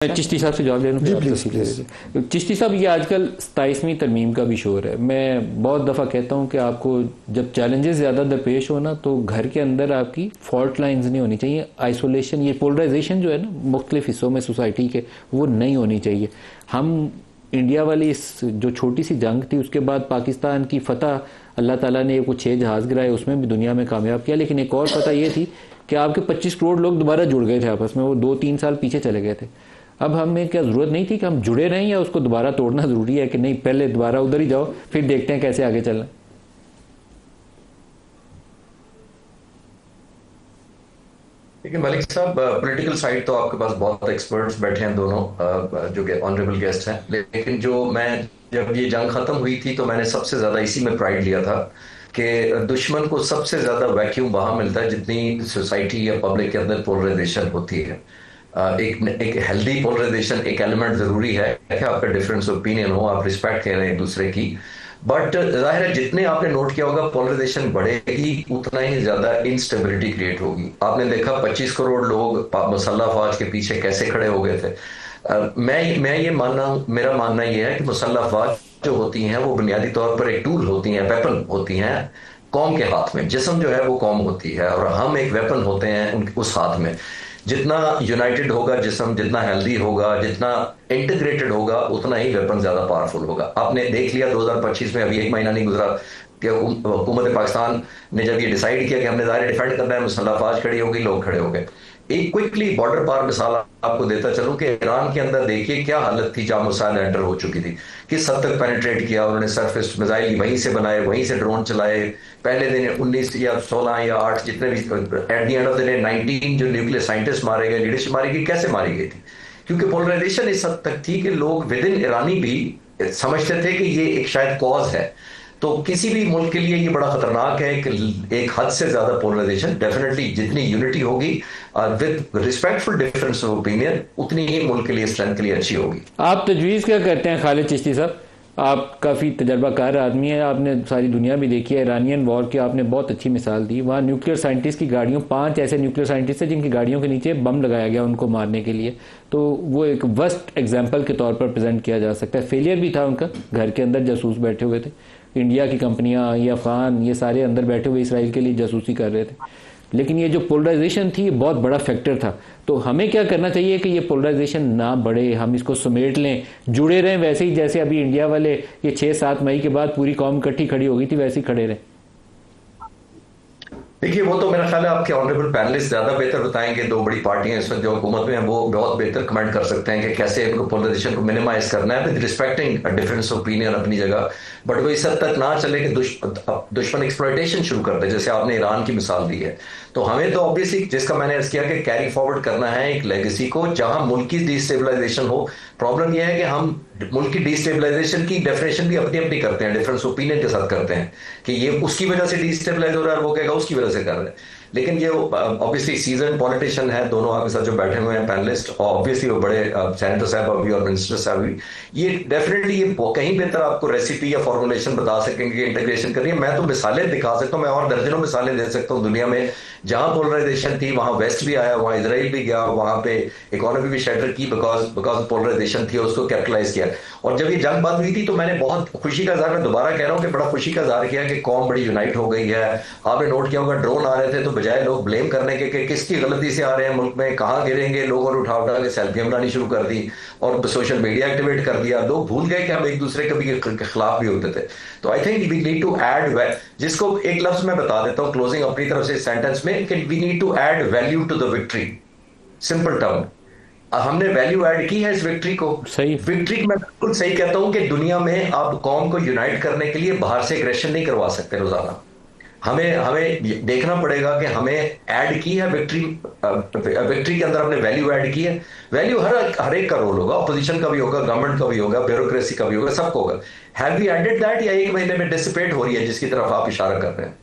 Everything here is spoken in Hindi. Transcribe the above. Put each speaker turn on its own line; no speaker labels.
चिश्ती साहब से जवाब लेना।
जी प्लीज।
चिश्ती साहब, ये आजकल 27वीं तरमीम का भी शोर है। मैं बहुत दफ़ा कहता हूँ कि आपको जब चैलेंजेस ज़्यादा दरपेश हो ना, तो घर के अंदर आपकी फॉल्ट लाइंस नहीं होनी चाहिए। आइसोलेशन, ये पोलराइजेशन जो है ना मुख्तलिफ हिस्सों में सोसाइटी के, वो नहीं होनी चाहिए। हम इंडिया वाली इस जो छोटी सी जंग थी, उसके बाद पाकिस्तान की फतह, अल्लाह ताला ने कुछ 6 जहाज़ गिराए, उसमें भी दुनिया में कामयाब किया। लेकिन एक और फतह ये थी कि आपके 25 करोड़ लोग दोबारा जुड़ गए थे आपस में, वो 2-3 साल पीछे चले गए थे। अब हमें क्या ज़रूरत नहीं थी कि हम जुड़े रहें, या उसको दोबारा तोड़ना ज़रूरी है कि नहीं, पहले दोबारा उधर ही जाओ, फिर देखते हैं कैसे आगे चलना।
देखिए मलिक साहब, पॉलिटिकल साइड तो आपके पास बहुत एक्सपर्ट्स बैठे हैं दोनों, जो कि ऑनरेबल गेस्ट हैं। लेकिन जो मैं जब ये जंग खत्म हुई थी तो मैंने सबसे ज्यादा इसी में प्राइड लिया था कि दुश्मन को सबसे ज्यादा वैक्यूम वहां मिलता है जितनी सोसाइटी या पब्लिक के अंदर पोलराइजेशन होती है। एक हेल्दी पोलराइजेशन एक एलिमेंट जरूरी है कि आपका डिफरेंस ओपिनियन हो, आप रिस्पेक्ट कर रहे हैं एक दूसरे की। बट जाहिर है जितने आपने नोट किया होगा पोलराइजेशन बढ़ेगी उतना ही ज्यादा इंस्टेबिलिटी क्रिएट होगी। आपने देखा 25 करोड़ लोग मुसल्लह अफवाज के पीछे कैसे खड़े हो गए थे। मैं ये मानना मेरा मानना ये है कि मुसल्लह अफवाज जो होती हैं वो बुनियादी तौर पर एक टूल होती हैं, वेपन होती हैं कौम के हाथ में। जिस्म जो है वो कौम होती है और हम एक वेपन होते हैं उस हाथ में। जितना यूनाइटेड होगा जिस्म, जितना हेल्दी होगा, जितना इंटीग्रेटेड होगा, उतना ही वेपन ज्यादा पावरफुल होगा। आपने देख लिया 2025 में, अभी एक महीना नहीं गुजरा कि हुकूमत पाकिस्तान ने जब ये डिसाइड किया कि हमने ज़ाहिर डिफेंड करना है, मुसल्लह अफवाज खड़ी हो गई, लोग खड़े हो गए। एक क्विकली बॉर्डर पार मिसाल आपको देता चलूं कि ईरान के अंदर देखिए क्या हालत थी जहां मुसाइल एंटर हो चुकी थी, किस हद तक पेनिट्रेट किया उन्होंने। सरफेस मिसाइल वहीं से बनाए, वहीं से ड्रोन चलाए। पहले दिन 19 या 16 या 8 जितने भी, at the end of the day 19 जो न्यूक्लियर साइंटिस्ट मारे गए, लीडरशिप मारी गई। कैसे मारी गई थी? क्योंकि पोलराइजेशन इस हद तक थी कि लोग विद इन ईरानी भी समझते थे कि ये एक शायद कॉज है। तो किसी भी मुल्क के लिए ये बड़ा खतरनाक है कि एक हद से ज्यादा पोलराइजेशन। डेफिनेटली जितनी यूनिटी होगी with respectful difference of opinion, उतनी ही मुल्क के लिए, स्ट्रेंथ के लिए अच्छी होगी।
आप तजवीज़ क्या करते हैं खालिद चिश्ती साहब? आप काफ़ी तजर्बाकार आदमी हैं, आपने सारी दुनिया भी देखी है। ईरानियन वॉर की आपने बहुत अच्छी मिसाल दी। वहाँ न्यूक्लियर साइंटिस्ट की गाड़ियों, 5 ऐसे न्यूक्लियर साइंटिस्ट हैं जिनकी गाड़ियों के नीचे बम लगाया गया उनको मारने के लिए। तो वो एक वर्स्ट एग्जाम्पल के तौर पर प्रेजेंट किया जा सकता है। फेलियर भी था उनका, घर के अंदर जासूस बैठे हुए थे, इंडिया की कंपनियां, ये अफगान, ये सारे अंदर बैठे हुए इसराइल के लिए जासूसी कर रहे थे। लेकिन ये जो पोलराइजेशन थी, ये बहुत बड़ा फैक्टर था। तो हमें क्या करना चाहिए कि ये पोलराइजेशन ना बढ़े, हम इसको समेट लें, जुड़े रहें वैसे ही जैसे अभी इंडिया वाले ये 6-7 मई के बाद पूरी कौम इकट्ठी खड़ी हो गई थी, वैसे ही खड़े रहें।
देखिए वो तो मेरा ख्याल है आपके ऑनरेबल पैनलिस्ट ज्यादा बेहतर बताएंगे। दो बड़ी पार्टियां इस वक्त जो हुकूमत में हैं वो बहुत बेहतर कमेंट कर सकते हैं कि कैसे इनको पोलराइजेशन को मिनिमाइज करना है विद रिस्पेक्टिंग डिफरेंस ओपिनियन अपनी जगह। बट वो इस हद तक ना चले कि दुश्मन एक्सप्लॉयटेशन शुरू कर दे, जैसे आपने ईरान की मिसाल दी है। तो हमें तो ऑब्वियसली, जिसका मैंने अर्ज किया कि कैरी फॉरवर्ड करना है एक लेगेसी को जहां मुल्क की डिस्टेबलाइजेशन हो। प्रॉब्लम यह है कि हम मुल्क की डिस्टेबलाइजेशन की डेफिनेशन भी अपनी अपनी करते हैं, डिफरेंस ओपिनियन के साथ करते हैं कि ये उसकी वजह से डिस्टेबलाइज हो रहा है, वो कहेगा उसकी वजह से कर रहे हैं। लेकिन ये ऑब्वियसली सीजन पॉलिटिशियन है दोनों आपके साथ जो बैठे हुए हैं पैनलिस्ट, और ऑब्वियसली वो बड़े सेनेटर साहब अभी और मिनिस्टर साहब भी, ये डेफिनेटली ये कहीं बेहतर आपको रेसिपी या फॉर्मुलेशन बता सकेंगे इंटीग्रेशन करनी है। मैं तो मिसालें दिखा सकता हूँ, मैं और दर्जनों मिसालें दे सकता हूँ दुनिया में जहां पोलराइजेशन थी, वहां वेस्ट भी आया, वहां इसराइल भी गया, वहां पे इकोनॉमी भी शेटर की बिकॉज पोलराइजेशन थी, उसको कैपिटलाइज किया। और जब ये जंग बंद हुई थी तो मैंने बहुत खुशी का इजहार, मैं दोबारा कह रहा हूँ कि बड़ा खुशी का इजहार किया कि कौम बड़ी यूनाइट हो गई है। आपने नोट किया होगा ड्रोन आ रहे थे तो बजाय लोग ब्लेम करने के कि किसकी गलती से आ रहे हैं मुल्क में, कहाँ गिरेंगे, लोगों ने उठा के सेल्फियां बनानी शुरू कर दी और सोशल मीडिया एक्टिवेट कर दिया। लोग भूल गए कि हम एक दूसरे के खिलाफ भी होते थे। तो I think we need to add, जिसको एक लफ्ज मैं बता देता हूँ क्लोजिंग अपनी तरफ से सेंटेंस में, कि we need to add value to the victory. Simple term, हमने वैल्यू ऐड की है इस विक्ट्री को।
सही
विक्ट्री मैं बिल्कुल सही कहता हूं कि दुनिया में आप कौम को यूनाइट करने के लिए बाहर से एग्रेशन नहीं करवा सकते रोजाना। हमें हमें देखना पड़ेगा कि हमें ऐड की है विक्ट्री, विक्ट्री के अंदर हमने वैल्यू ऐड की है। वैल्यू हर एक का रोल होगा, अपोजिशन का भी होगा, गवर्नमेंट का भी होगा, ब्यूरोक्रेसी का भी होगा, सबको होगा। हैव वी एडेड दैट, या एक महीने में डिसिपेट हो रही है जिसकी तरफ आप इशारा कर रहे हैं?